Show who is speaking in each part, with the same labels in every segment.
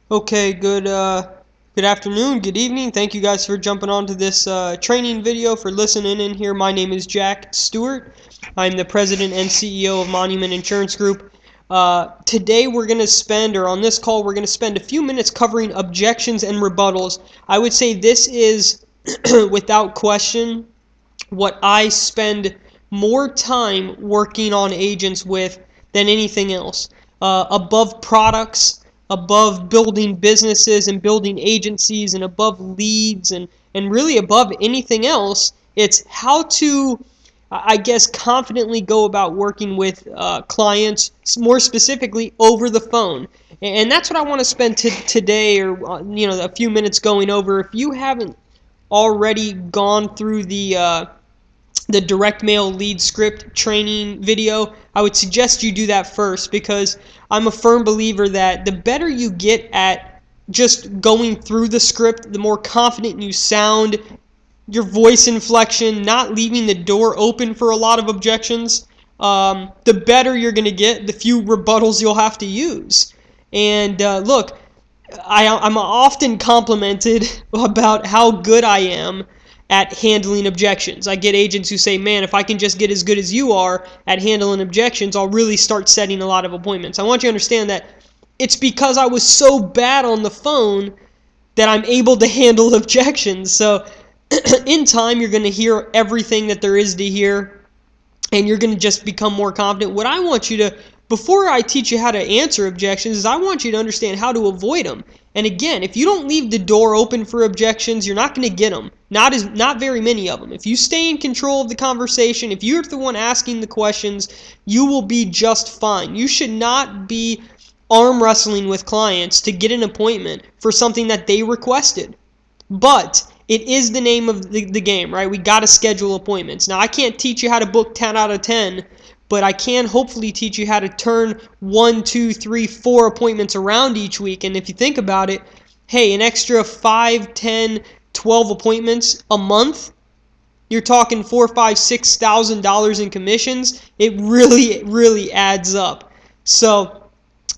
Speaker 1: Okay, good afternoon, good evening. Thank you guys for jumping onto this training video, for listening in here. My name is Jack Stewart. I'm the president and CEO of Monument Insurance Group. Today we're going to spend, or on this call, we're going to spend a few minutes covering objections and rebuttals. I would say this is, without question, what I spend more time working on agents with than anything else. Above products, above building businesses and building agencies, and above leads, and really above anything else, it's how to, I guess, confidently go about working with clients, more specifically over the phone. And that's what I want to spend today, or a few minutes going over. If you haven't already gone through the direct mail lead script training video, I would suggest you do that first, because I'm a firm believer that the better you get at just going through the script, the more confident you sound, your voice inflection, not leaving the door open for a lot of objections, the better you're going to get, the few rebuttals you'll have to use. And look, I'm often complimented about how good I am at handling objections. I get agents who say, man, if I can just get as good as you are at handling objections, I'll really start setting a lot of appointments. I want you to understand that it's because I was so bad on the phone that I'm able to handle objections. So in time, you're going to hear everything that there is to hear, and you're going to just become more confident. What I want you to, before I teach you how to answer objections, is I want you to understand how to avoid them. And again, if you don't leave the door open for objections, you're not going to get them. Not very many of them. If you stay in control of the conversation, if you're the one asking the questions, you will be just fine. You should not be arm wrestling with clients to get an appointment for something that they requested. But it is the name of the game, right? We got to schedule appointments. Now, I can't teach you how to book 10 out of 10, but I can hopefully teach you how to turn 1, 2, 3, 4 appointments around each week. And if you think about it, hey, an extra 5, 10, 12 appointments a month, you're talking $4,000, $5,000, $6,000 in commissions. It really adds up. So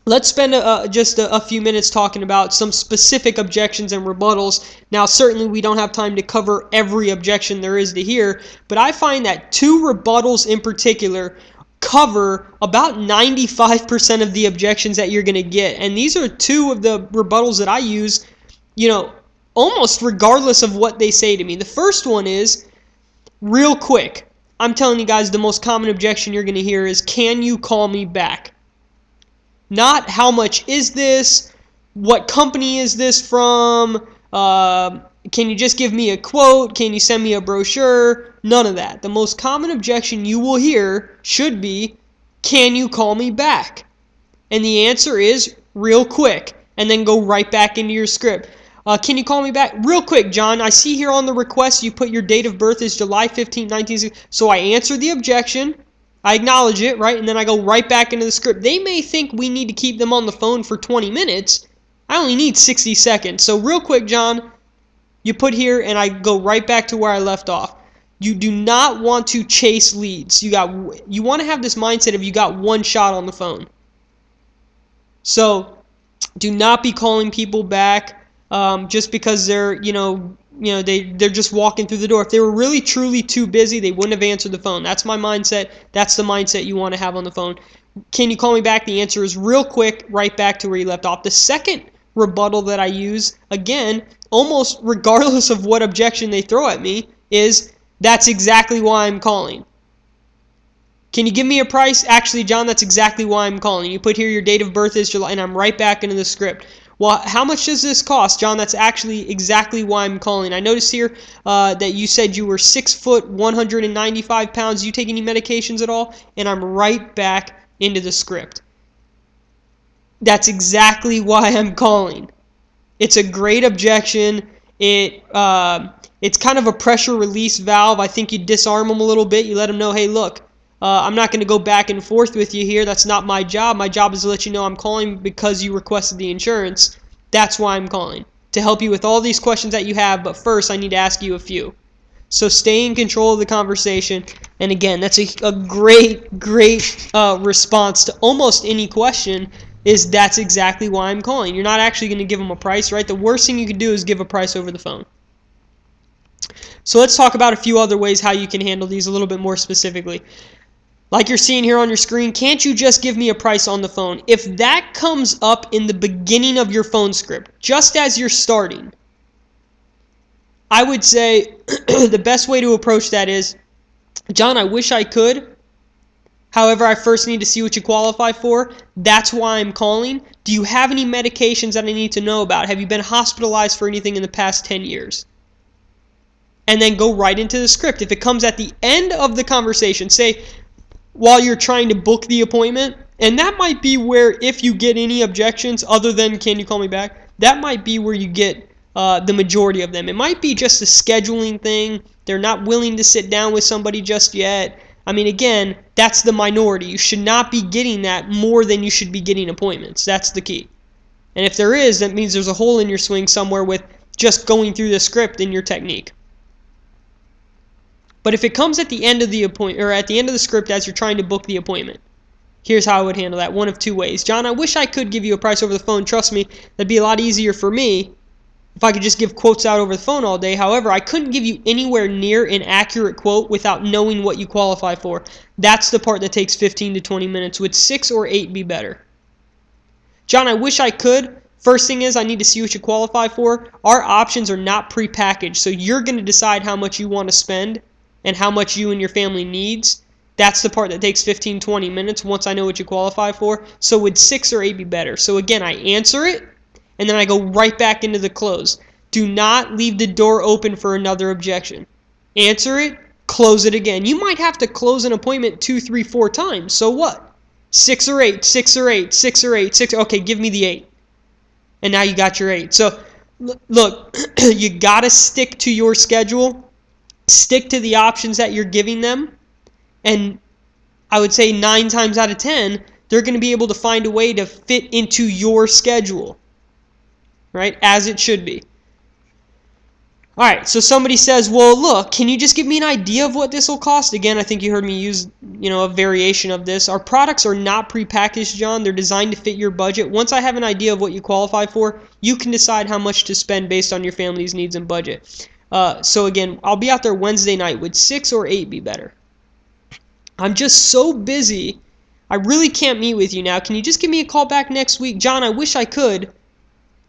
Speaker 1: let's spend just a few minutes talking about some specific objections and rebuttals. Now, certainly we don't have time to cover every objection there is to hear, but I find that 2 rebuttals in particular cover about 95% of the objections that you're going to get. And these are 2 of the rebuttals that I use, almost regardless of what they say to me. The first one is, real quick, I'm telling you guys, the most common objection you're going to hear is, can you call me back? Not how much is this, what company is this from, can you just give me a quote, can you send me a brochure? None of that. The most common objection you will hear should be, can you call me back? And the answer is, real quick, and then go right back into your script. Can you call me back? Real quick, John, I see here on the request you put your date of birth is July 15, 1960. So I answer the objection, I acknowledge it, right? And then I go right back into the script. They may think we need to keep them on the phone for 20 minutes. I only need 60 seconds. So real quick, John, you put here, and I go right back to where I left off. You do not want to chase leads. You want to have this mindset of you got one shot on the phone. So do not be calling people back just because they're they're just walking through the door. If they were really truly too busy, they wouldn't have answered the phone. That's my mindset. That's the mindset you want to have on the phone. Can you call me back? The answer is real quick, right back to where you left off. The second rebuttal that I use, again, almost regardless of what objection they throw at me, is, that's exactly why I'm calling. Can you give me a price? Actually, John, that's exactly why I'm calling. You put here your date of birth is July, and I'm right back into the script. Well, how much does this cost, John? That's actually exactly why I'm calling. I noticed here that you said you were 6 foot, 195 pounds. Do you take any medications at all? And I'm right back into the script. That's exactly why I'm calling. It's a great objection. It's kind of a pressure release valve. I think you disarm them a little bit. You let them know, hey, look, I'm not going to go back and forth with you here. That's not my job. My job is to let you know I'm calling because you requested the insurance. That's why I'm calling, to help you with all these questions that you have. But first, I need to ask you a few. So stay in control of the conversation. And again, that's a great response to almost any question is that's exactly why I'm calling. You're not actually going to give them a price, right? The worst thing you can do is give a price over the phone. So let's talk about a few other ways how you can handle these a little bit more specifically. Like you're seeing here on your screen, can't you just give me a price on the phone? If that comes up in the beginning of your phone script, just as you're starting, I would say the best way to approach that is, John, I wish I could. However, I first need to see what you qualify for. That's why I'm calling. Do you have any medications that I need to know about? Have you been hospitalized for anything in the past 10 years? And then go right into the script. If it comes at the end of the conversation, say, while you're trying to book the appointment, and that might be where, if you get any objections other than can you call me back, that might be where you get the majority of them. It might be just a scheduling thing. They're not willing to sit down with somebody just yet. I mean, again, that's the minority. You should not be getting that more than you should be getting appointments. That's the key. And if there is, that means there's a hole in your swing somewhere with just going through the script in your technique. But if it comes at the end of the appointment, or at the end of the script as you're trying to book the appointment, here's how I would handle that. One of two ways. John, I wish I could give you a price over the phone. Trust me, that'd be a lot easier for me if I could just give quotes out over the phone all day. However, I couldn't give you anywhere near an accurate quote without knowing what you qualify for. That's the part that takes 15 to 20 minutes. Would 6 or 8 be better? John, I wish I could. First thing is I need to see what you qualify for. Our options are not prepackaged, so you're going to decide how much you want to spend and how much you and your family needs. That's the part that takes 15, 20 minutes once I know what you qualify for. So would 6 or 8 be better? So again, I answer it, and then I go right back into the close. Do not leave the door open for another objection. Answer it, close it again. You might have to close an appointment 2, 3, 4 times. So what? 6 or 8, 6 or 8, 6 or 8, 6. Okay, give me the 8. And now you got your 8. So look, you got to stick to your schedule. Stick to the options that you're giving them, and I would say 9 times out of 10, they're going to be able to find a way to fit into your schedule, right, as it should be. All right, so somebody says, well, look, can you just give me an idea of what this will cost? Again, I think you heard me use, a variation of this. Our products are not prepackaged, John. They're designed to fit your budget. Once I have an idea of what you qualify for, you can decide how much to spend based on your family's needs and budget. So again, I'll be out there Wednesday night. Would 6 or 8 be better? I'm just so busy. I really can't meet with you now. Can you just give me a call back next week? John, I wish I could.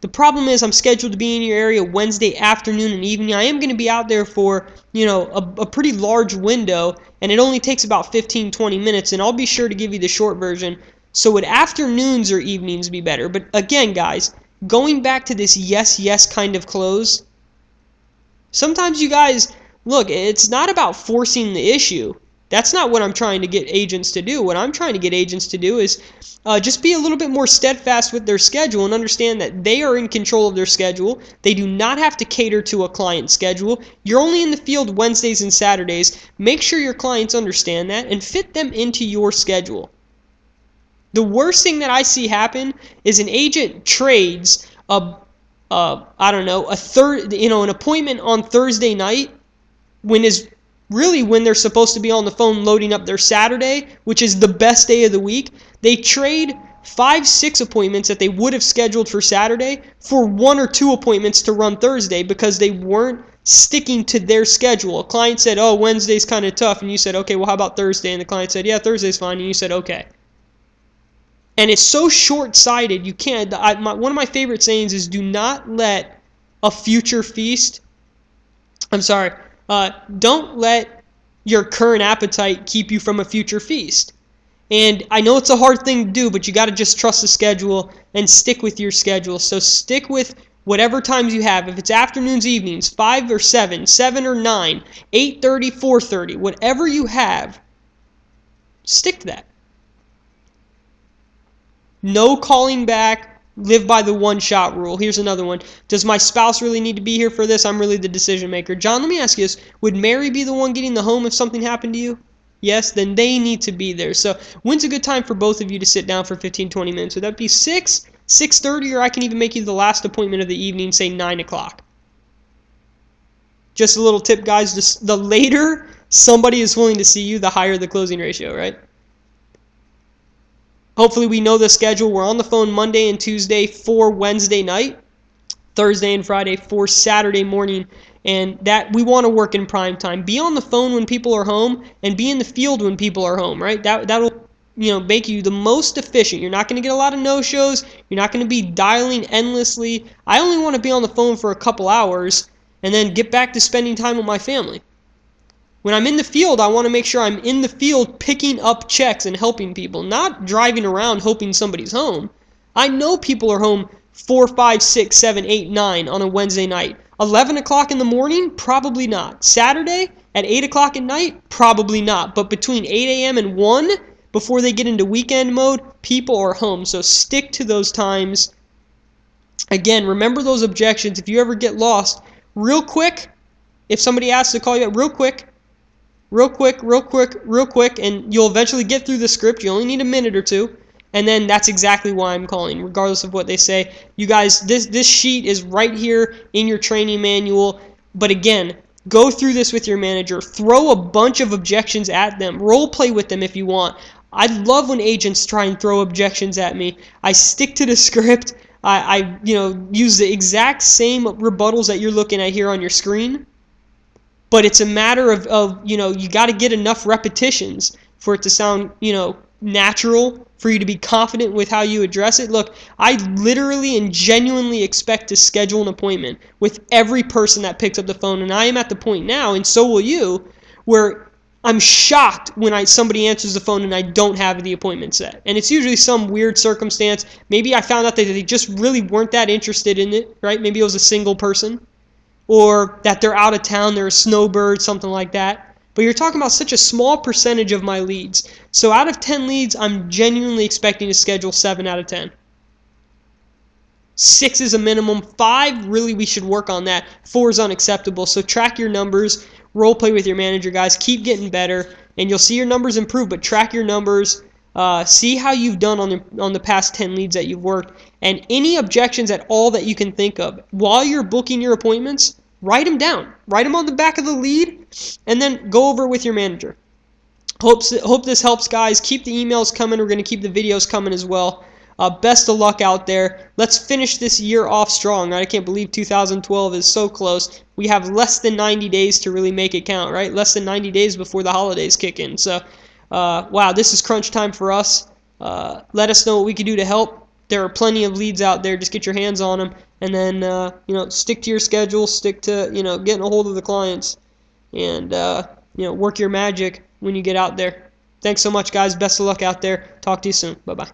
Speaker 1: The problem is I'm scheduled to be in your area Wednesday afternoon and evening. I am going to be out there for, a pretty large window, and it only takes about 15, 20 minutes, and I'll be sure to give you the short version. So would afternoons or evenings be better? But again, guys, going back to this yes kind of close, sometimes you guys, look, it's not about forcing the issue. That's not what I'm trying to get agents to do. What I'm trying to get agents to do is just be a little bit more steadfast with their schedule and understand that they are in control of their schedule. They do not have to cater to a client's schedule. You're only in the field Wednesdays and Saturdays. Make sure your clients understand that and fit them into your schedule. The worst thing that I see happen is an agent trades an appointment on Thursday night when they're supposed to be on the phone loading up their Saturday, which is the best day of the week. They trade 5, 6 appointments that they would have scheduled for Saturday for 1 or 2 appointments to run Thursday because they weren't sticking to their schedule. A client said, oh, Wednesday's kind of tough, and you said, okay, well, how about Thursday? And the client said, yeah, Thursday's fine, and you said, okay. And it's so short-sighted, you can't. One of my favorite sayings is, do not let a future feast, don't let your current appetite keep you from a future feast. And I know it's a hard thing to do, but you got to just trust the schedule and stick with your schedule. So stick with whatever times you have. If it's afternoons, evenings, 5 or 7, 7 or 9, 8:30, 4:30, whatever you have, stick to that. No calling back. Live by the one-shot rule. Here's another one. Does my spouse really need to be here for this? I'm really the decision maker. John, let me ask you this. Would Mary be the one getting the home if something happened to you? Yes, then they need to be there. So when's a good time for both of you to sit down for 15, 20 minutes? Would that be 6, 6:30, or I can even make you the last appointment of the evening, say 9 o'clock? Just a little tip, guys. Just the later somebody is willing to see you, the higher the closing ratio, right? Hopefully we know the schedule. We're on the phone Monday and Tuesday for Wednesday night, Thursday and Friday for Saturday morning, and that we want to work in prime time. Be on the phone when people are home and be in the field when people are home, right? That'll make you the most efficient. You're not going to get a lot of no-shows. You're not going to be dialing endlessly. I only want to be on the phone for a couple hours and then get back to spending time with my family. When I'm in the field, I want to make sure I'm in the field picking up checks and helping people, not driving around hoping somebody's home. I know people are home 4, 5, 6, 7, 8, 9 on a Wednesday night. 11 o'clock in the morning? Probably not. Saturday at 8 o'clock at night? Probably not. But between 8 a.m. and 1, before they get into weekend mode, people are home. So stick to those times. Again, remember those objections. If you ever get lost, real quick, if somebody asks to call you up, real quick, and you'll eventually get through the script. You only need a minute or two, and then that's exactly why I'm calling, regardless of what they say. You guys, this sheet is right here in your training manual, but again, go through this with your manager. Throw a bunch of objections at them. Role play with them if you want. I love when agents try and throw objections at me. I stick to the script. I use the exact same rebuttals that you're looking at here on your screen. But it's a matter of you got to get enough repetitions for it to sound, natural, for you to be confident with how you address it. Look, I literally and genuinely expect to schedule an appointment with every person that picks up the phone, and I am at the point now, and so will you, where I'm shocked when somebody answers the phone and I don't have the appointment set. And it's usually some weird circumstance. Maybe I found out that they just really weren't that interested in it, right? Maybe it was a single person. Or that they're out of town, they're a snowbird, something like that. But you're talking about such a small percentage of my leads. So out of 10 leads, I'm genuinely expecting to schedule 7 out of 10. 6 is a minimum. 5, really, we should work on that. 4 is unacceptable. So track your numbers. Role play with your manager, guys. Keep getting better, and you'll see your numbers improve, but track your numbers. See how you've done on the past 10 leads that you've worked, and any objections at all that you can think of. While you're booking your appointments, write them down. Write them on the back of the lead, and then go over it with your manager. Hope this helps, guys. Keep the emails coming. We're going to keep the videos coming as well. Best of luck out there. Let's finish this year off strong, right? I can't believe 2012 is so close. We have less than 90 days to really make it count, right? Less than 90 days before the holidays kick in. So, wow, this is crunch time for us. Let us know what we can do to help. There are plenty of leads out there. Just get your hands on them, and then stick to your schedule. Stick to getting a hold of the clients, and work your magic when you get out there. Thanks so much, guys. Best of luck out there. Talk to you soon. Bye bye.